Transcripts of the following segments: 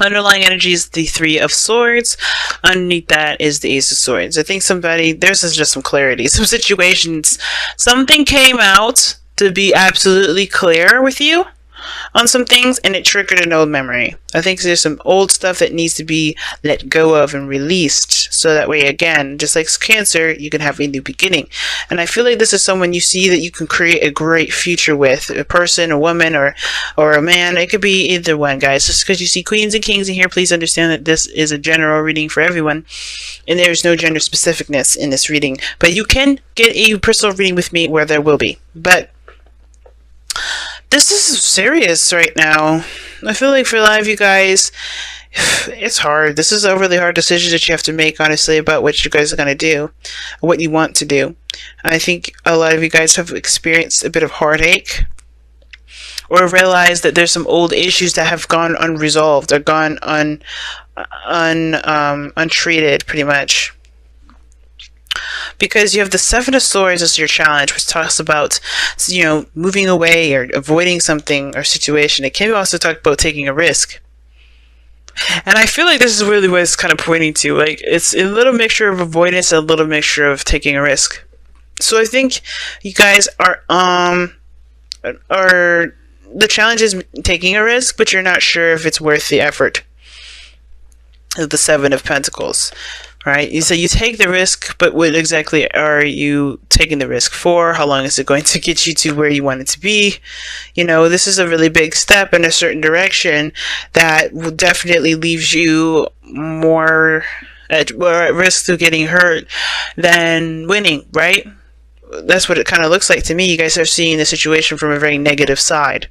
Underlying energy is the Three of Swords. Underneath that is the Ace of Swords. I think there's just some clarity. Some situations, something came out to be absolutely clear with you on some things, and it triggered an old memory. I think there's some old stuff that needs to be let go of and released, so that way, again, just like Cancer, you can have a new beginning. And I feel like this is someone you see that you can create a great future with, a person, a woman, or a man. It could be either one, guys. Just because you see Queens and Kings in here, please understand that this is a general reading for everyone, and there's no gender specificness in this reading. But you can get a personal reading with me where there will be. But this is serious right now. I feel like for a lot of you guys, it's hard. This is a really hard decision that you have to make, honestly, about what you guys are going to do, what you want to do. I think a lot of you guys have experienced a bit of heartache, or realized that there's some old issues that have gone unresolved, or gone untreated, pretty much. Because you have the Seven of Swords as your challenge, which talks about, moving away or avoiding something or situation. It can also talk about taking a risk. And I feel like this is really what it's kind of pointing to. Like, it's a little mixture of avoidance and a little mixture of taking a risk. So I think you guys are the challenge is taking a risk, but you're not sure if it's worth the effort. The Seven of Pentacles. Right? So you take the risk, but what exactly are you taking the risk for? How long is it going to get you to where you want it to be? This is a really big step in a certain direction that will definitely leaves you more at risk of getting hurt than winning, right? That's what it kind of looks like to me. You guys are seeing the situation from a very negative side,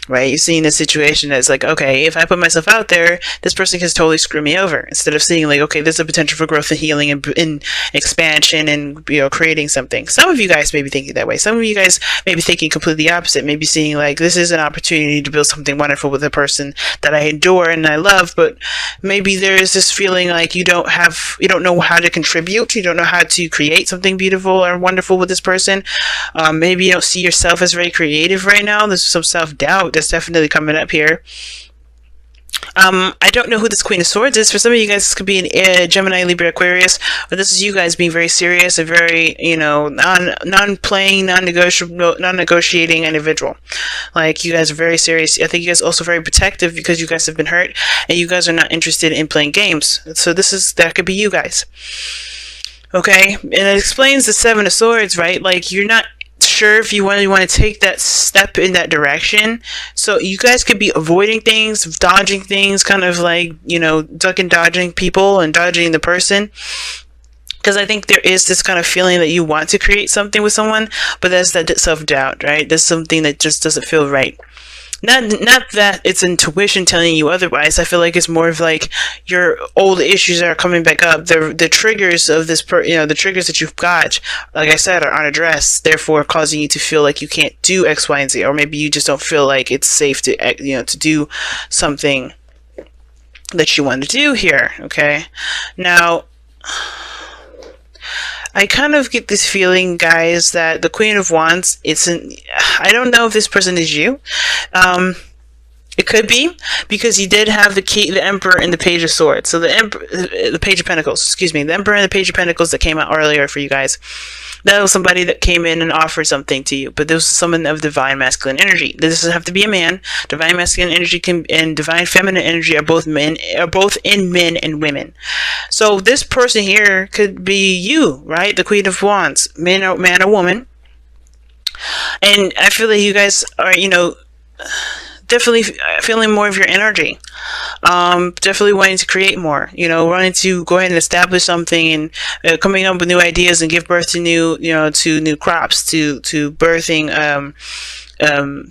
right? You're seeing the situation as like, okay, if I put myself out there, this person can totally screw me over. Instead of seeing like, okay, there's a potential for growth and healing and expansion and, creating something. Some of you guys may be thinking that way. Some of you guys may be thinking completely opposite. Maybe seeing like, this is an opportunity to build something wonderful with a person that I adore and I love, but maybe there is this feeling like you don't know how to contribute. You don't know how to create something beautiful or wonderful with this person. Maybe you don't see yourself as very creative right now. There's some self-doubt that's definitely coming up here. I don't know who this Queen of Swords is. For some of you guys, this could be an Gemini, Libra, Aquarius, but this is you guys being very serious, a very, non-playing, non-negotiating individual. Like, you guys are very serious. I think you guys are also very protective because you guys have been hurt, and you guys are not interested in playing games. So that could be you guys. Okay? And it explains the Seven of Swords, right? Like, you're not sure if you really want to take that step in that direction. So you guys could be avoiding things, dodging things, kind of like, duck and dodging people and dodging the person. Because I think there is this kind of feeling that you want to create something with someone, but there's that self-doubt, right? There's something that just doesn't feel right. Not that it's intuition telling you otherwise. I feel like it's more of like your old issues are coming back up. The triggers of this, the triggers that you've got, like I said, are unaddressed. Therefore, causing you to feel like you can't do X, Y, and Z, or maybe you just don't feel like it's safe to, to do something that you want to do here. Okay, now, I kind of get this feeling, guys, that the Queen of Wands, I don't know if this person is you. It could be, because you did have the Emperor and the Page of Swords. So the Page of Pentacles, the Emperor and the Page of Pentacles that came out earlier for you guys. That was somebody that came in and offered something to you, but this was someone of divine masculine energy. This doesn't have to be a man. Divine masculine energy and divine feminine energy are both in men and women. So this person here could be you, right? The Queen of Wands, man or woman. And I feel that you guys are, definitely feeling more of your energy. Definitely wanting to create more, wanting to go ahead and establish something and coming up with new ideas and give birth to new crops, to birthing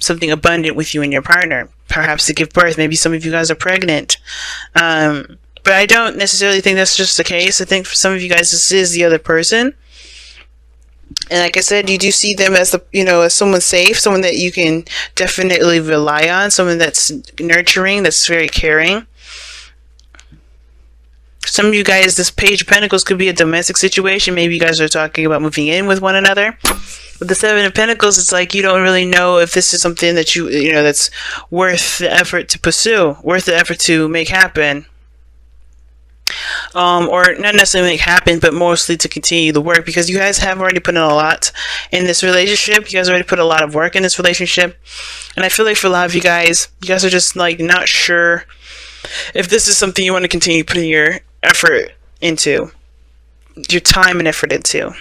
something abundant with you and your partner. Perhaps to give birth. Maybe some of you guys are pregnant. But I don't necessarily think that's just the case. I think for some of you guys, this is the other person. And like I said, you do see them as as someone safe, someone that you can definitely rely on, someone that's nurturing, that's very caring. Some of you guys, this Page of Pentacles could be a domestic situation. Maybe you guys are talking about moving in with one another. With the Seven of Pentacles, it's like you don't really know if this is something that you know, that's worth the effort to pursue, worth the effort to make happen. Or not necessarily make happen, but mostly to continue the work, because you guys have already put in a lot in this relationship. You guys already put a lot of work in this relationship, and I feel like for a lot of you guys are just like not sure if this is something you want to continue putting your effort into, your time and effort into.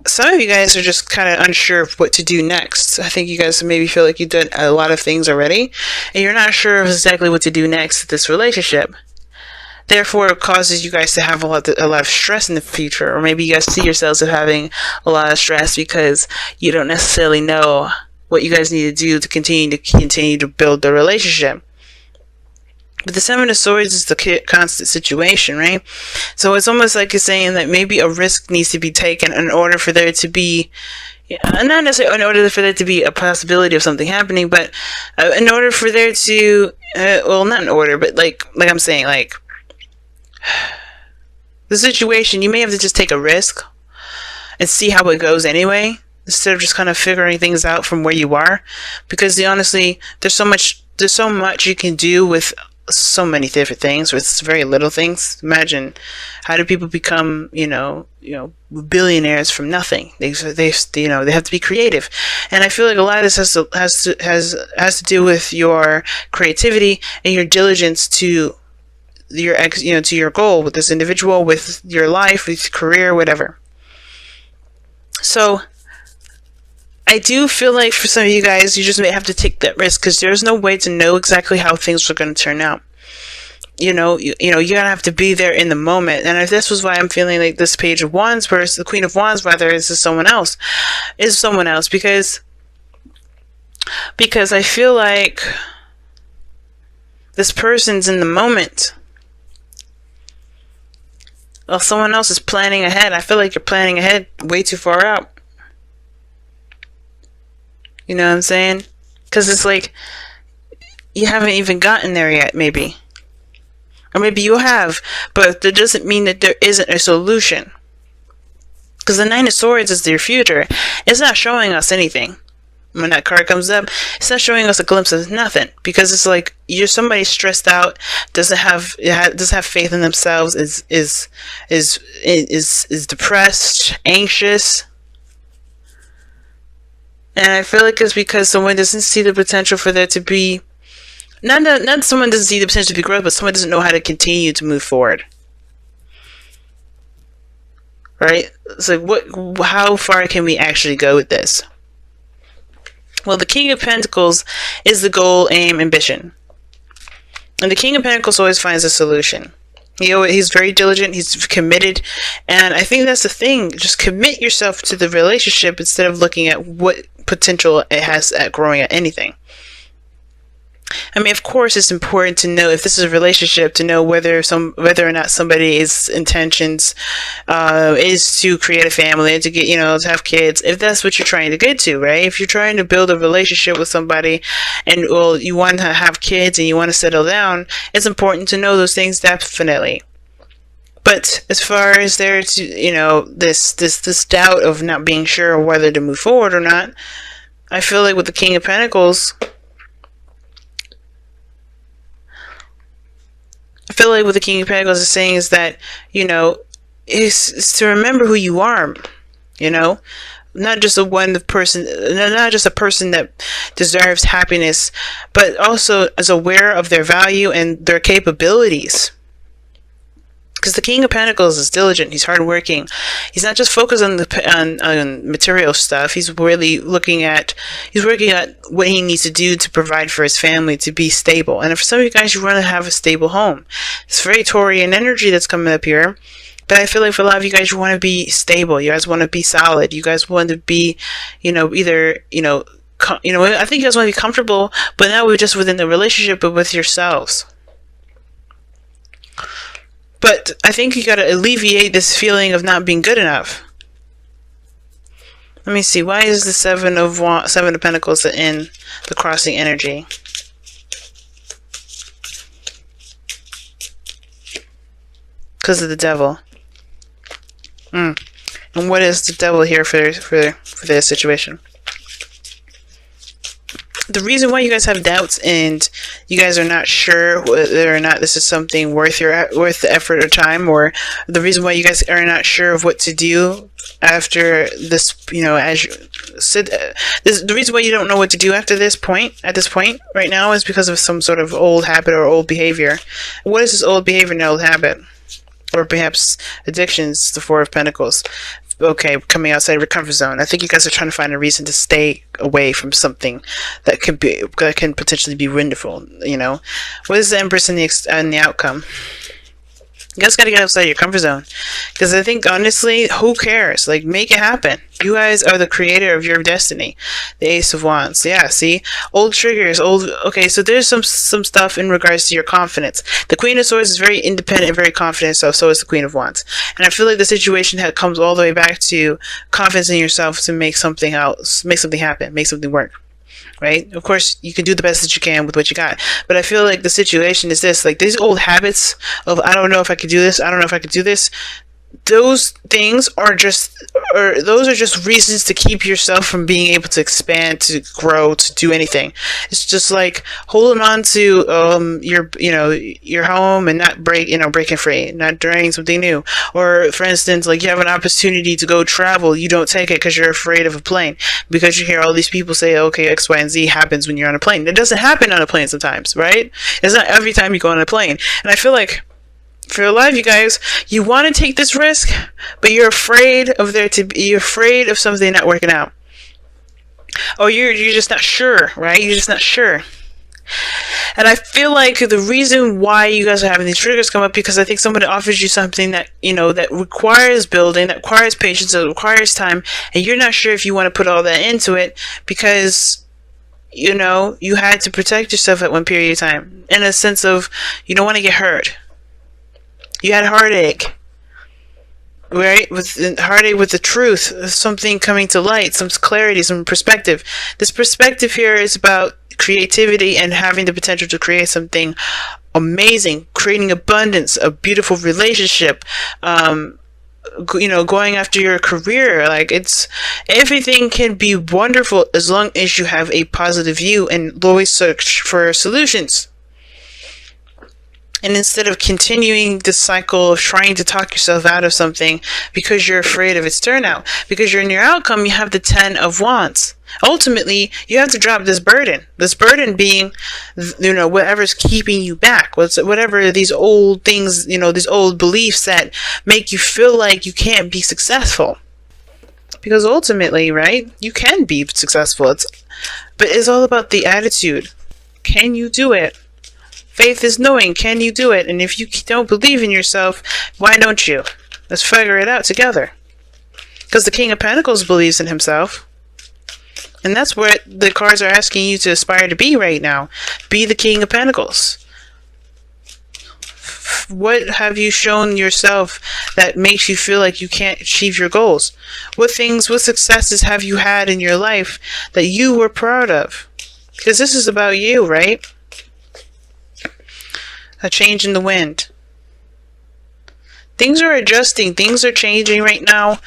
Some of you guys are just kind of unsure of what to do next. I think you guys maybe feel like you've done a lot of things already, and you're not sure of exactly what to do next with this relationship. Therefore, it causes you guys to have a lot of stress in the future, or maybe you guys see yourselves as having a lot of stress because you don't necessarily know what you guys need to do to continue to build the relationship. But the Seven of Swords is the constant situation, right? So it's almost like it's saying that maybe a risk needs to be taken in order for there to be, not necessarily in order for there to be a possibility of something happening, but in order for there to, well, not in order, but like I'm saying, like, the situation, you may have to just take a risk and see how it goes anyway, instead of just kind of figuring things out from where you are, because honestly, there's so much you can do with so many different things with very little things. Imagine, how do people become, billionaires from nothing? They have to be creative, and I feel like a lot of this has to do with your creativity and your diligence to to your goal with this individual, with your life, with your career, whatever. So I do feel like for some of you guys, you just may have to take that risk, because there's no way to know exactly how things are going to turn out. You're gonna have to be there in the moment. And if this was why I'm feeling like this Page of Wands versus the Queen of Wands, rather, is someone else, because I feel like this person's in the moment. Well, someone else is planning ahead. I feel like you're planning ahead way too far out. You know what I'm saying? Because it's like you haven't even gotten there yet, maybe. Or maybe you have, but that doesn't mean that there isn't a solution. Because the Nine of Swords is your future. It's not showing us anything. When that card comes up, it's not showing us a glimpse of nothing, because it's like you're somebody stressed out, doesn't have faith in themselves, is depressed, anxious. And I feel like it's because someone doesn't see the potential for there to be, not someone doesn't see the potential to be growth, but someone doesn't know how to continue to move forward. Right? It's like, how far can we actually go with this? Well, the King of Pentacles is the goal, aim, ambition. And the King of Pentacles always finds a solution. He's very diligent, he's committed, and I think that's the thing. Just commit yourself to the relationship instead of looking at what potential it has at growing at anything. I mean, of course, it's important to know, if this is a relationship, to know whether or not somebody's intentions is to create a family, to get, to have kids, if that's what you're trying to get to, right? If you're trying to build a relationship with somebody and, well, you want to have kids and you want to settle down, it's important to know those things, definitely. But as far as there to, this doubt of not being sure whether to move forward or not, I feel like with the King of Pentacles, is saying is that, is to remember who you are, not just a person that deserves happiness, but also is aware of their value and their capabilities. Because the King of Pentacles is diligent. He's hardworking. He's not just focused on material stuff. He's really working at what he needs to do to provide for his family, to be stable. And for some of you guys, you want to have a stable home. It's very Taurian energy that's coming up here. But I feel like for a lot of you guys, you want to be stable. You guys want to be solid. You guys want to be, I think you guys want to be comfortable, but not just within the relationship, but with yourselves. But I think you got to alleviate this feeling of not being good enough. Let me see. Why is the Seven of Pentacles in the crossing energy? Because of the devil. And what is the devil here for this situation? The reason why you guys have doubts and you guys are not sure whether or not this is something worth the effort or time, or the reason why you guys are not sure of what to do after this, as you said, the reason why you don't know what to do at this point right now is because of some sort of old habit or old behavior. What is this old behavior and old habit? Or perhaps addictions, the Four of Pentacles. Okay, coming outside of your comfort zone. I think you guys are trying to find a reason to stay away from something that can potentially be wonderful. What is the Empress and the outcome? You guys got to get outside your comfort zone, because I think honestly, who cares? Like, make it happen. You guys are the creator of your destiny. The Ace of Wands. Yeah, see, old triggers, okay, so there's some stuff in regards to your confidence. The Queen of Swords is very independent, very confident, so is the Queen of Wands. And I feel like the situation comes all the way back to confidence in yourself to make something happen, make something work. Right? Of course, you can do the best that you can with what you got. But I feel like the situation is this. Like, these old habits of, I don't know if I could do this, I don't know if I could do this. Those things are just reasons to keep yourself from being able to expand, to grow, to do anything. It's just like holding on to your home and not breaking free, not trying something new. Or for instance, like, you have an opportunity to go travel, you don't take it because you're afraid of a plane, because you hear all these people say, okay, X, Y, and Z happens when you're on a plane. It doesn't happen on a plane sometimes, right? It's not every time you go on a plane. And I feel like, for a lot of you guys, you want to take this risk, but you're afraid of something not working out. Or you're just not sure, right? You're just not sure. And I feel like the reason why you guys are having these triggers come up, because I think somebody offers you something that, that requires building, that requires patience, that requires time, and you're not sure if you want to put all that into it, because you had to protect yourself at one period of time, in a sense of you don't want to get hurt. You had heartache, right? With heartache with the truth, something coming to light, some clarity, some perspective. This perspective here is about creativity and having the potential to create something amazing, creating abundance, a beautiful relationship, going after your career. Like, everything can be wonderful as long as you have a positive view and always search for solutions. And instead of continuing the cycle of trying to talk yourself out of something because you're afraid of its turnout, because you're in your outcome, you have the Ten of Wands. Ultimately, you have to drop this burden. This burden being, whatever's keeping you back. Whatever these old things, these old beliefs that make you feel like you can't be successful. Because ultimately, right, you can be successful. But it's all about the attitude. Can you do it? Faith is knowing, can you do it? And if you don't believe in yourself, why don't you? Let's figure it out together. Because the King of Pentacles believes in himself. And that's what the cards are asking you to aspire to be right now. Be the King of Pentacles. What have you shown yourself that makes you feel like you can't achieve your goals? What successes have you had in your life that you were proud of? Because this is about you, right? A change in the wind. Things are adjusting. Things are changing right now.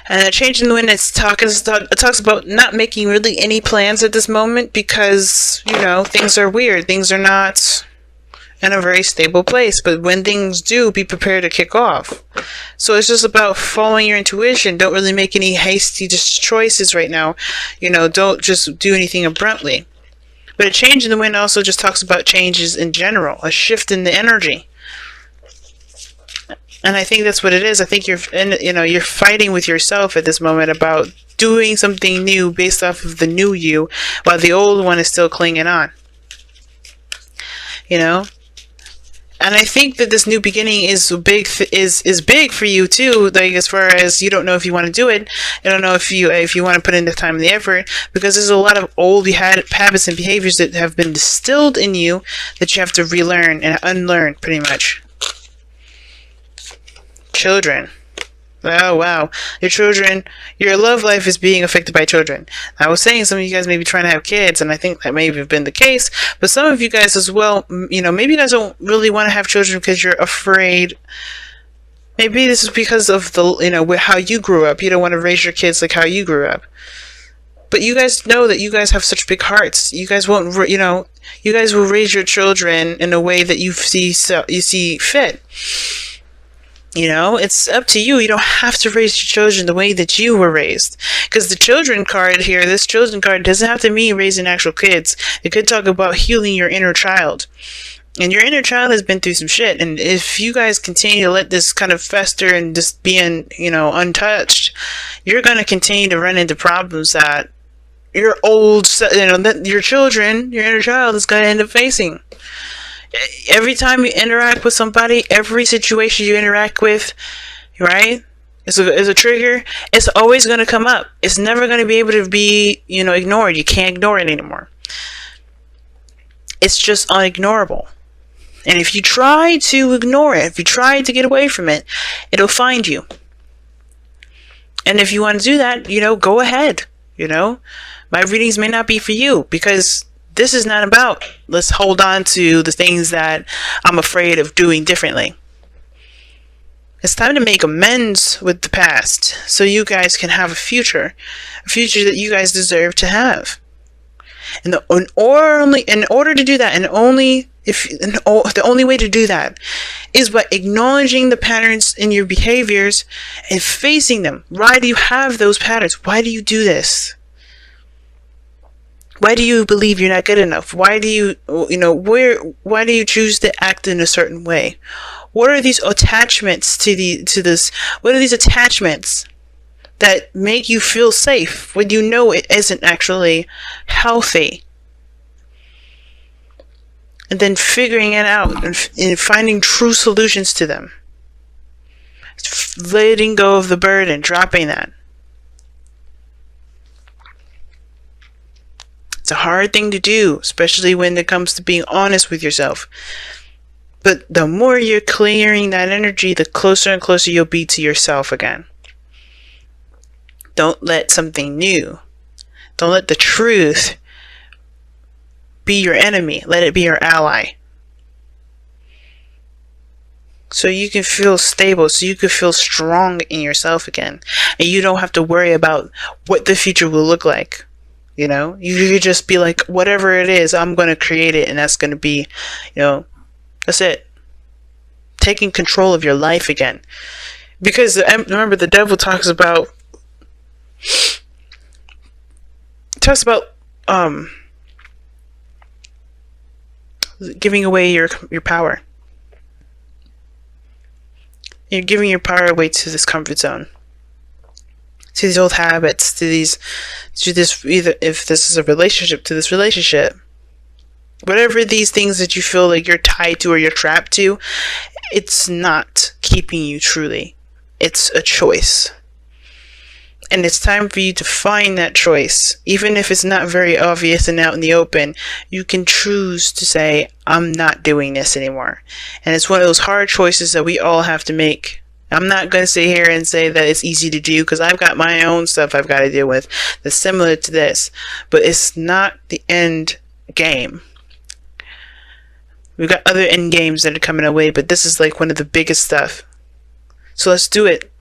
And a change in the wind, it talks about not making really any plans at this moment, because, things are weird. Things are not in a very stable place. But when things do, be prepared to kick off. So it's just about following your intuition. Don't really make any hasty choices right now. Don't just do anything abruptly. But a change in the wind also just talks about changes in general, a shift in the energy. And I think that's what it is. I think you're fighting with yourself at this moment about doing something new based off of the new you, while the old one is still clinging on. And I think that this new beginning is big for you too. Like, as far as you don't know if you want to do it, I don't know if you want to put in the time and the effort, because there's a lot of old habits and behaviors that have been distilled in you that you have to relearn and unlearn, pretty much. Children. Oh, wow. Your love life is being affected by children. I was saying some of you guys may be trying to have kids, and I think that may have been the case. But some of you guys as well, maybe you guys don't really want to have children because you're afraid. Maybe this is because of how you grew up. You don't want to raise your kids like how you grew up. But you guys know that you guys have such big hearts. You guys won't, you guys will raise your children in a way that you see fit. It's up to you. You don't have to raise your children the way that you were raised. Because the children card here, this children card doesn't have to mean raising actual kids. It could talk about healing your inner child. And your inner child has been through some shit. And if you guys continue to let this kind of fester and just be untouched, you're going to continue to run into problems that your your children, your inner child is going to end up facing. Every time you interact with somebody, every situation you interact with, right, is a trigger. It's always going to come up. It's never going to be able to be, ignored. You can't ignore it anymore. It's just unignorable. And if you try to ignore it, if you try to get away from it, it'll find you. And if you want to do that, go ahead. My readings may not be for you, because this is not about, let's hold on to the things that I'm afraid of doing differently. It's time to make amends with the past so you guys can have a future that you guys deserve to have. And the only way to do that is by acknowledging the patterns in your behaviors and facing them. Why do you have those patterns? Why do you do this? Why do you believe you're not good enough? Why do you, why do you choose to act in a certain way? What are these attachments to this? What are these attachments that make you feel safe when you know it isn't actually healthy? And then figuring it out and finding true solutions to them. Letting go of the burden, dropping that. It's a hard thing to do, especially when it comes to being honest with yourself. But the more you're clearing that energy, the closer and closer you'll be to yourself again. Don't let something new, don't let the truth be your enemy. Let it be your ally. So you can feel stable, so you can feel strong in yourself again. And you don't have to worry about what the future will look like. You could just be like, whatever it is, I'm going to create it, and that's going to be, that's it. Taking control of your life again. Because remember, the devil talks about giving away your power. You're giving your power away to this comfort zone, to these old habits, to this, either if this is a relationship, to this relationship. Whatever these things that you feel like you're tied to or you're trapped to, it's not keeping you truly. It's a choice. And it's time for you to find that choice. Even if it's not very obvious and out in the open, you can choose to say, I'm not doing this anymore. And it's one of those hard choices that we all have to make. I'm not going to sit here and say that it's easy to do, because I've got my own stuff I've got to deal with that's similar to this. But it's not the end game. We've got other end games that are coming our way, but this is like one of the biggest stuff. So let's do it.